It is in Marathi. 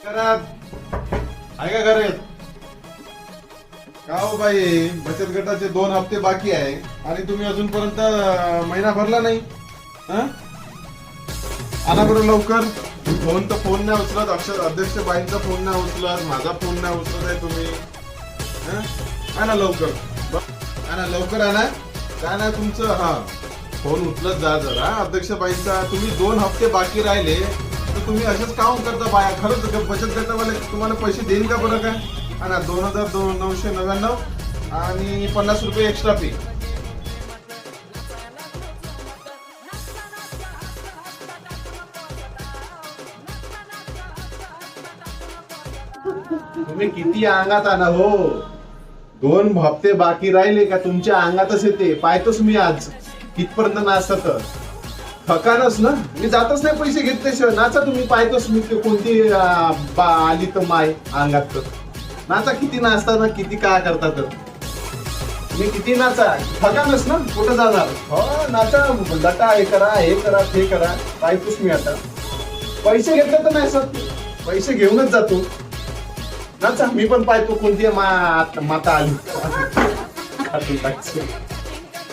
आहे का घरात? का हो बाई, बचत गटाचे 2 हप्ते बाकी आहे आणि तुम्ही अजूनपर्यंत महिना भरला नाही. आणा बरं लवकर. फोन नाही उचलत, अध्यक्ष बाईंचा फोन नाही उचलत, माझा फोन नाही उचलत आहे तुम्ही. आणा लवकर, आणा लवकर, आणा. काय नाही तुमचं फोन उचलत जा जरा अध्यक्ष बाईंचा. तुम्ही 2 हप्ते बाकी राहिले तर तुम्ही असेच काम करता बाया. खरंच बचत गटावाले तुम्हाला पैसे देईल का बरं काय? आणा 2,999 आणि 50 रुपये एक्स्ट्रा फी. तुम्ही किती अंगात आणा हो. 2 हप्ते बाकी राहिले का तुमच्या अंगातच येते. पाहतोच मी आज कितपर्यंत नाचत. थकानच ना, मी जातच नाही पैसे घेतल्याशिवाय. नाचा तुम्ही, पाहतोच मी कोणती आली तर माय अंगात. नाचा, किती नाचता ना, किती काय करता. तर मी किती नाचा, थकानच ना, कुठं जाणार. हो नाचा, लटा, हे करा ते करा. पाहतोच मी आता. पैसे घेतले तर नाही सर, पैसे घेऊनच जातो. नाचा, मी पण पाहतो कोणती माता आली.